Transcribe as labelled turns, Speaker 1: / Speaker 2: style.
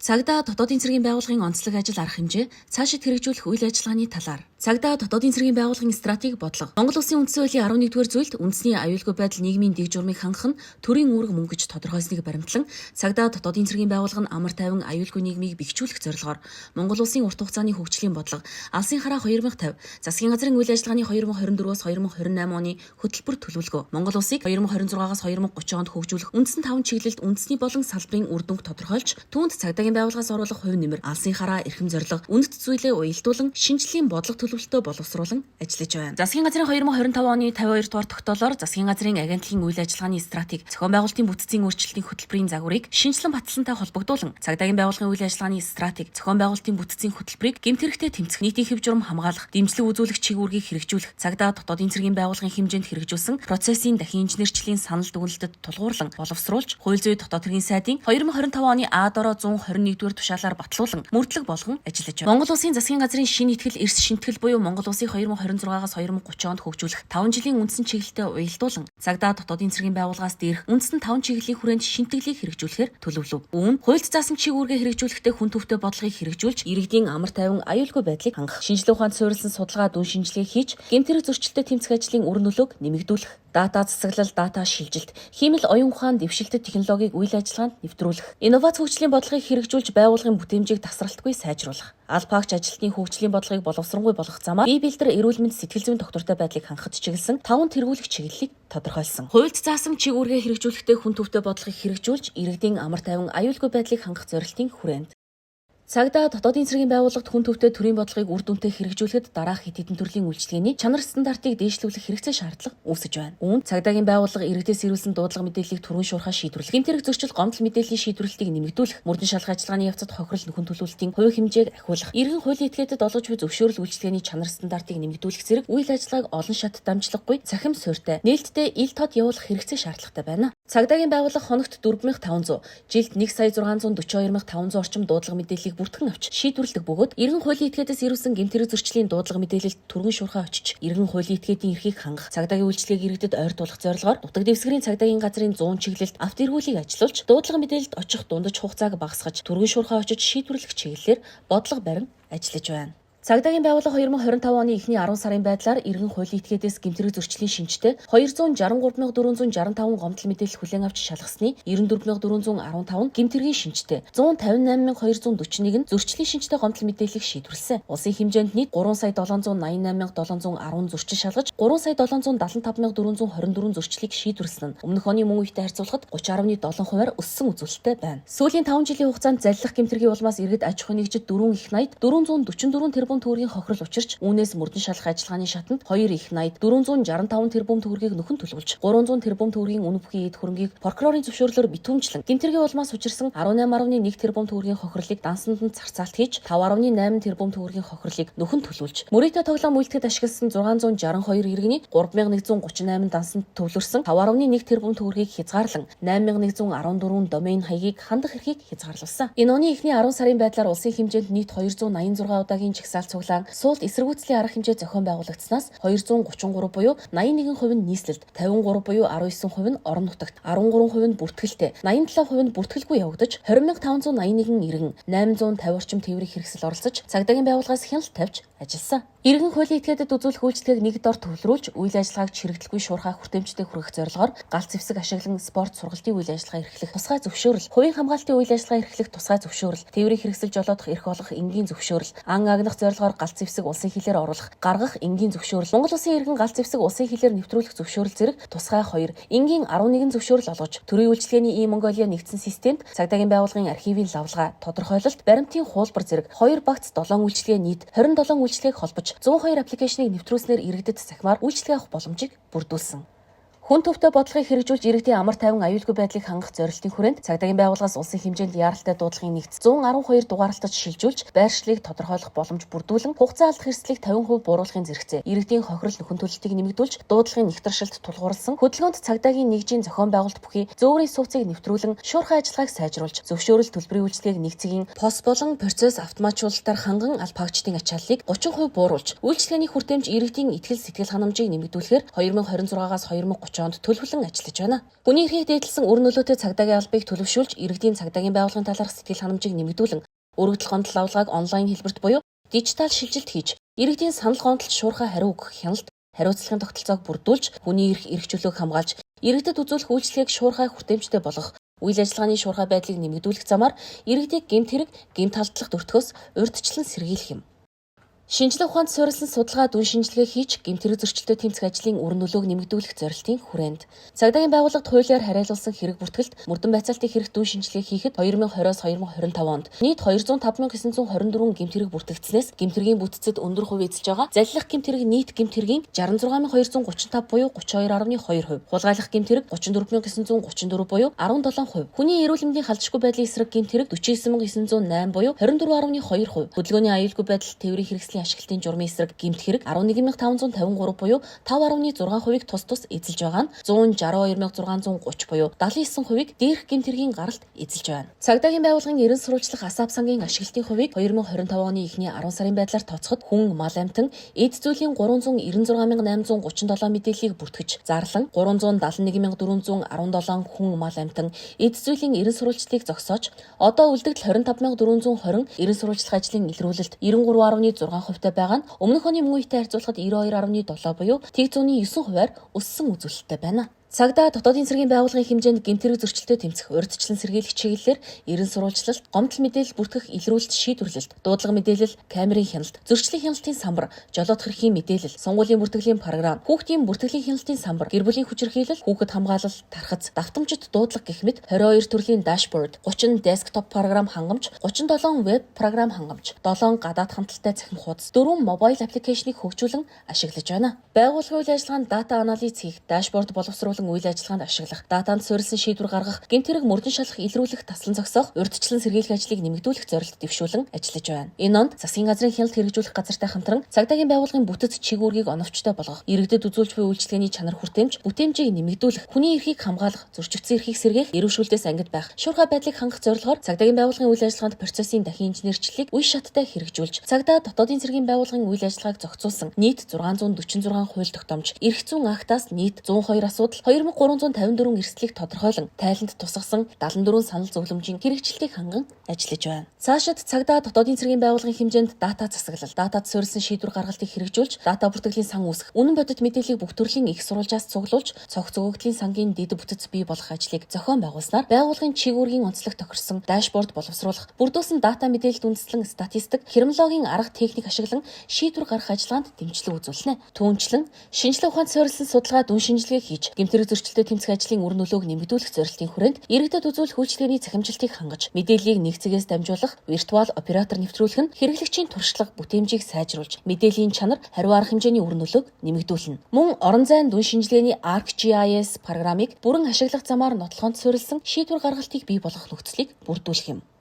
Speaker 1: Цагдаа дотоодын цэргийн байгууллагын онцлог ажил арга хэмжээ, цаашид хэрэгжүүлэх үйл ажиллагааны талаар. Цагдаа дотоодын цэргийн байгууллагын стратеги бодлого. Монгол Улсын үндсэн хуулийн 11-р зүйлд үндэсний аюулгүй байдал нийгмийн дэг журмыг хангах нь төрийн үүрэг мөн гэж тодорхойлсныг баримтлан цагдаа дотоодын цэргийн байгууллага нь амар тайван аюулгүй нийгмийг бэхжүүлэх зорилгоор Монгол Улсын урт хугацааны хөгжлийн бодлого Алсын хараа 2050, засгийн газрын үйл ажиллагааны 2024-өөс 2028 оны хөтөлбөр төлөвлөгөө Монгол Улсыг 2026-аас 2030 онд хөгжүүлэх үндсэн 5 чиглэлд үндэсний болон салбарын үр дүнг тодорхойлж түүнд цагдаагийн байгууллагаас оруулах хувь нэмэр Алсын хараа эрхэм зорилго үндэт зүйлээ уялдуулан шинжлэлийн бодлого төлөвлөлтөө боловсруулан ажиллаж байна. Засгийн газрын 2025 оны 52 дугаар тогтоолоор засгийн газрын агентлагийн үйл ажиллагааны стратеги зохион байгуулалтын бүтцийн өөрчлөлтийн хөтөлбөрийн загварыг шинжлэн баталсантай холбогдуулан цагдаагийн байгууллагын үйл ажиллагааны стратеги зохион байгуулалтын бүтцийн хөтөлбөрийг гэмт хэрэгтэй тэмцэх нийтийн хэв журам хамгаалах дэмжлэг үзүүлэх чиг үүргийг хэрэгжүүлэх цагдаа дотоодын цэргийн байгууллагын хэмжээнд хэрэгжүүлсэн процессын дахин инженерчлэлийн санал дүгнэлтэд тулгуурлан боловсруулж хууль зүйн дотоод хэргийн сайдын 2025 оны А-дороо 121-р тушаалаар батлуулан мөрдлөг болгон ажиллаж байна. Монгол Улсын засгийн газрын шинэ итгэл эрс шинтгэл буюу Монгол Улсыг 2026-аас 2030 онд хөгжүүлэх 5 жилийн үндсэн чиглэлтэй уялдуулан цагдаа дотоодын цэргийн байгууллагаас дээрх үндсэн 5 чиглэлийн хүрээнд шинтгэлийг хэрэгжүүлэхээр төлөвлөв. Үүн хуульд заасан чиг үүргээ хэрэгжүүлэхдээ хүн төвтэй бодлогыг хэрэгжүүлж иргэдийн амар тайван аюулгүй байдлыг хангах, шинжилгээ ухаанд суурилсан судалгаа дүн шинжилгээ хийж гэмт хэрэг зөрчилдөд тэмцэх ажлын үр нөлөөг нэмэгдүүлэх, дата засаглал, дата шилжилт, хиймэл оюун ухаан дэвшилтэд технологиг үйл ажиллагаанд нэвтрүүлэх, инновац хөгжлийн бодлогыг хэрэгжүүлж байгууллагын бүтээмжийг тасралтгүй сайжруулах, албаагч ажилтны хөгжлийн бодлогыг боловсронгүй болгох замаар бие бэлдэр эрүүл мэнд сэтгэл зүйн доктортой байдлыг хангахад чиглэсэн 5 тэргүүлэх чиглэлийг тодорхойлсон. Хуульд заасан чиг үүргээ хэрэгжүүлэхдээ хүн төвтэй бодлогыг хэрэгжүүлж иргэдийн амар тайван аюулгүй байдлыг хангах зорилтын хүрээнд цагдаа дотоодын цэргийн байгууллагад хүн төвтэй төрийн бодлогыг үр дүнтэй хэрэгжүүлэхэд дараах хэд хэдэн төрлийн үйлчилгээний чанар стандартыг дээшлүүлэх хэрэгцээ шаардлага үүсэж байна. Үүнд цагдаагийн байгууллага иргэдээс ирүүлсэн дуудлага мэдээллийг түргэн шуурхаа шийдвэрлэх, гэмт хэрэг зөрчил гомдол мэдээллийн шийдвэрлэлтийг нэмэгдүүлэх, мөрдөн шалгах ажиллагааны явцад хохирол нөхөн төлөвлөлтийн хувь хэмжээг ахиулах, иргэн хуулийн этгээдэд олгож буй зөвшөөрөл үйлчилгээний чанар стандартыг нэмэгдүүлэх зэрэг үйл ажиллагааг олон шат дамжлаггүй, цахим суурьтай, нээлттэй ил тод явуулах хэрэгцээ шаардлагатай байна. Цагдаагийн байгууллага хоногт 4500, жилд 1,642,500 орчим дуудлага мэдээллийг бүртгэн авч шийдвэрлэдэг бөгөөд иргэн хуулийн этгээдээс ирүүлсэн гэмт хэрэг зөрчлийн дуудлага мэдээлэлд түргэн шуурхаа очиж иргэн хуулийн этгээдийн эрхийг хангах, цагдаагийн үйлчлэгийг иргэдэд ойртуулах зорилгоор нутаг дэвсгэрийн цагдаагийн газрын 100 чиглэлд авто эргүүлийг ажиллуулж дуудлага мэдээлэлд очих дундаж хугацааг багасгаж түргэн шуурхаа очиж шийдвэрлэх чиглэлээр бодлого барин ажиллаж байна. Цагдаагийн байгууллага 2025 оны эхний 10 сарын байдлаар иргэн хуулийн этгээдээс гэмт хэрэг зөрчлийн шинжтэй 263,465 гомдол мэдээлэл хүлээн авч шалгасны 94,415 гэмт хэргийн шинжтэй 158,241 зөрчлийн шинжтэй гомдол мэдээллийг шийдвэрлсэн. Улсын хэмжээнд нийт 3,788,710 зөрчил шалгаж 3,775,424 зөрчлийг шийдвэрлсэн нь өмнөх оны мөн үетэй харьцуулахад 30.7% өссөн үзүүлэлттэй байна. Сүүлийн 5 жилийн хугацаанд залилах гэмт хэргийн улмаас иргэд аж ахуй нэгжид 4 их найд 444 тэрбум төгрөгийн хохирол учирч үүнээс мөрдөн шалгах ажиллагааны шатанд 2 их найд 465 тэрбум төгрөгийг нөхөн төлөвлөж 300 тэрбум төгрөгийн үнэ бүхий эд хөрөнгийг прокурорын зөвшөөрлөөр битүүмжлэн гэмт хэргийн улмаас учирсан 18.1 тэрбум төгрөгийн хохирлыг дансанд нь зарцаалт хийж 5.8 тэрбум төгрөгийн хохирлыг нөхөн төлөвлөж мөрөөдө тоглоом үйлдэхэд ашигласан 662 иргэний 3138 дансанд төвлөрсөн 5.1 тэрбум төгрөгийг хязгаарлан 8114 домен хаягийг хандах эрхийг хязгаарлуулсан. Энэ оны эхний 10 сарын байдлаар улсын хэмжээнд нийт 286 удаагийн чагсаалт цуглаан суулт эсэргүүцлийн арга хэмжээ зохион байгуулагдсанаас 233 буюу 81% нь нийслэлд, 53 буюу 19% нь орон нутагт, 13% нь бүртгэлтэй, 87% нь бүртгэлгүй явагдаж 20,581 иргэн 850 орчим тээврийн хэрэгсэл оролцож цагдаагийн байгууллагаас хяналт тавьж ажилласан. Иргэн хуулийн этгээдэд үзүүлэх үйлчлэгийг нэг дор төвлөрүүлж үйл ажиллагааг чирэгдэлгүй шуурхаа хүртээмжтэй хүргэх зорилгоор галт зэвсэг ашиглан спорт сургалтын үйл ажиллагаа эрхлэх тусгай зөвшөөрөл, хувийн хамгаалтын үйл ажиллагаа эрхлэх тусгай зөвшөөрөл, тээврийн хэрэгсэл жолоодох эрх олох энгийн зөвшөөрөл, ан агнах зорилгоор галт зэвсэг улсын хилээр оруулах, гаргах энгийн зөвшөөрөл, Монгол Улсын иргэн галт зэвсэг улсын хилээр нэвтрүүлэх зөвшөөрөл зэрэг тусгай 2 энгийн 11 зөвшөөрөл олгож төрийн үйлчлэгээний e-Mongolia нэгдсэн системд цагдаагийн байгууллагын архивын лавлгаа, тодорхойлолт, баримтын хуулбар зэрэг 2 багц 7 үйлчлэгээ нийт 27 үйлчлэгийг холбож 102 аппликейшнийг нэвтрүүлснээр иргэдэд цахимаар үйлчлэг авах боломжийг бүрдүүлсэн. Хүн төвтэй бодлогыг хэрэгжүүлж иргэдийн амар тайван аюулгүй байдлыг хангах зорилтын хүрээнд цагдаагийн байгууллагаас улсын хэмжээнд яаралтай дуудлагын нэгдсэн 112 дугаарлалтад шилжүүлж байршлыг тодорхойлох боломж бүрдүүлэн хугацаа алдах эрсдлийг 50% бууруулахын зэрэгцээ иргэдийн хохирол нөхөн төлөлтийг нэмэгдүүлж дуудлагын нэгтршилт тулгуурласан хөдөлгөөнд цагдаагийн нэгжийн зохион байгуулалт бүхий зөөврийн сууцыг нэвтрүүлэн шуурхай ажиллагааг сайжруулж зөвшөөрөл төлбөрийн үйлчлэгийг нэг цагийн пос болон процесс автоматжуулалтаар ханган албаагчдын ачааллыг 30% бууруулж үйлчлэгээний хүртээмж иргэдийн итгэл сэтгэл ханамжийг нэмэгдүүлэхээр 2026-аас 2030 орчоонд төлөвлөн ажиллаж байна. Хүний эрхийг дээдлсэн үр нөлөөтэй цагдаагийн албыг төлөвшүүлж, иргэдийн цагдаагийн байгууллагын талаарх сэтгэл ханамжийг нэмэгдүүлэн, өргөдөл гомдол авалгааг онлайн хэлбэрт буюу дижитал шилжилт хийж, иргэдийн санал гомдолд шуурхай хариу өгөх хяналт, хариуцлагын тогтолцоог бүрдүүлж, хүний эрх чөлөөг хамгаалж, иргэдэд үзүүлэх үйлчлэгийг шуурхай хүртээмжтэй болгох, үйл ажиллагааны шуурхай байдлыг нэмэгдүүлэх замаар иргэдийг гэмт хэрэг, гэмт халдлах дөртгөөс урьдчилан сэргийлэх юм. Шинжлэх ухаанд суурилсан судалгаа дүн шинжилгээ хийж, гэмт хэрэг зөрчилдөд тэмцэх ажлын үр нөлөөг нэмэгдүүлэх зорилтын хүрээнд цагдаагийн байгууллагад хуулиар хариалуулсан хэрэг бүртгэлд мөрдөн байцаалтын хэрэг дүн шинжилгээ хийхэд 2020-2025 онд нийт 205,924 гэмт хэрэг бүртгэгдснээс гэмт хэргийн бүтцэд өндөр хувь эзэлж байгаа. Залилах гэмт хэрэг нийт гэмт хэргийн 66,235 буюу 32.2%, хулгайлах гэмт хэрэг 34,934 буюу 17%, хүний эрүүл мэндийн халдшгүй байдлын эсрэг гэмт хэрэг 49,908 буюу 24.2%, хөдөлгөөний аюулгүй байдал тээврийн хэрэгслийн ашиглалтын журмын эсрэг гэмт хэрэг 11,553 буюу 5.6%-ийг тус эзэлж байгаа нь 162,630 буюу 79%-ийг дээрх гэмт хэргийн гаралт эзэлж байна. Цагдаагийн байгууллагын ерөн сурвалжлах асаав сангийн ашиглалтын хувийг 2025 оны эхний 10 сарын байдлаар тооцоход хүн, мал амьтан, эд зүйлийн 396,837 мэдээллийг бүртгэж, зарлан 371,417 хүн, мал амьтан, эд зүйлийн ерөн сурвалжлалыг зогсоож, одоо үлдэгдэл 25,420 ерөн сурвалжлах ажлын илрүүлэлт 93.6%-тай байгаа нь өмнөх оны мөн үетэй харьцуулахад 92.7 буюу тэг 109%-аар өссөн үзүүлэлттэй байна. Цагдаа дотоодын цэргийн байгууллагын хэмжээнд гэмт хэрэг зөрчилдөд тэмцэх урьдчилан сэргийлэх чиглэлээр ерөн сурвалжлалт, гомдол мэдээлэл бүртгэх илрүүлэлт шийдвэрлэлт, дуудлага мэдээлэл, камерын хяналт, зөрчлийн хяналтын самбар, жолоодох эрхийн мэдээлэл, сонгуулийн бүртгэлийн програм, хүүхдийн бүртгэлийн хяналтын самбар, гэр бүлийн хүчирхийлэл, хүүхэд хамгаалал, тархац, давтамжит дуудлага гэх мэт 22 төрлийн дашборд, 30 десктоп програм хангамж, 37 веб програм хангамж, 7 гадаад хамталтай цахим хуудас, 4 мобайл аппликейшнийг хөгжүүлэн ашиглаж байна. Байгууллагын үйл ажиллагаанд дата анализ хийх, дашборд боловсруулан үйл ажиллагаанд ашиглах, датанд суурилсан шийдвэр гаргах, гэмт хэрэг мөрдөн шалах, илрүүлэх, таслан зогсоох, урьдчилан сэргийлэх ажлыг нэмэгдүүлэх зорилт дэвшүүлэн ажиллаж байна. Энэ онд засгийн газрын хяналт хэрэгжүүлэх газартай хамтран цагдаагийн байгууллагын бүтэц чиг үүргийг оновчтой болгох, иргэдэд үзүүлж буй үйлчлэгээний чанар хүртээмж, бүтээмжийг нэмэгдүүлэх, хүний эрхийг хамгаалах, зөрчигдсөн эрхийг сэргээх, эрүүшүүлдээс ангид байх, шуурхай байдлыг хангах зорилгоор цагдаагийн байгууллагын үйл ажиллагаанд процессын дахин инженерчлэлийг үе шаттай хэрэгжүүлж, цагдаа дотоодын цэргийн байгууллагын үйл ажиллагааг зохицуулсан нийт 646 хууль тогтоомж, эрх зүйн актаас нийт 102 асуудал, 2354 эрсдлийг тодорхойлон, тайланд тусгасан 74 санал зөвлөмжийн хэрэгжилтийг ханган ажиллаж байна. Цаашид цагдаа дотоодын цэргийн байгууллагын хэмжээнд дата засаглал, датад суурилсан шийдвэр гаргалтыг хэрэгжүүлж, дата бүртгэлийн сан үүсгэх, үнэн бодит мэдээллийг бүх төрлийн их сурвалжаас цуглуулж, цогц өгөгдлийн сангийн дэд бүтэц бий болох ажлыг зохион байгуулснаар байгууллагын чиг үүргийн онцлог тохирсон дашборд боловсруулах, бүрдүүлсэн дата мэдээлэлд үндэслэн статистик, хямрологийн арга техник ашиглан шийдвэр гаргах ажиллагаанд дэмжлэг үзүүлнэ. Түүнчлэн шинжлэх ухаанд суурилсан судалгаа дүн шинжилгээ хийж, гэмт хэрэг зөрчилдөд тэмцэх ажлын үр нөлөөг нэмэгдүүлэх зорилтын хүрээнд иргэдэд үзүүлэх үйлчлэгээний цахимжилтыг хангаж, мэдээллийг нэг цэгээс дамжуулах, виртуал оператор нэвтрүүлэх нь хэрэглэгчийн туршлага, бүтээмжийг сайжруулж, мэдээллийн чанар, хариу арга хэмжээний үр нөлөөг нэмэгдүүлнэ. Мөн орон зайн дүн шинжилгээний ArcGIS програмыг бүрэн ашиглах замаар нотлохонд суурилсан шийдвэр гаргалтыг бий болгох нөхцөлийг бүрдүүлэх юм.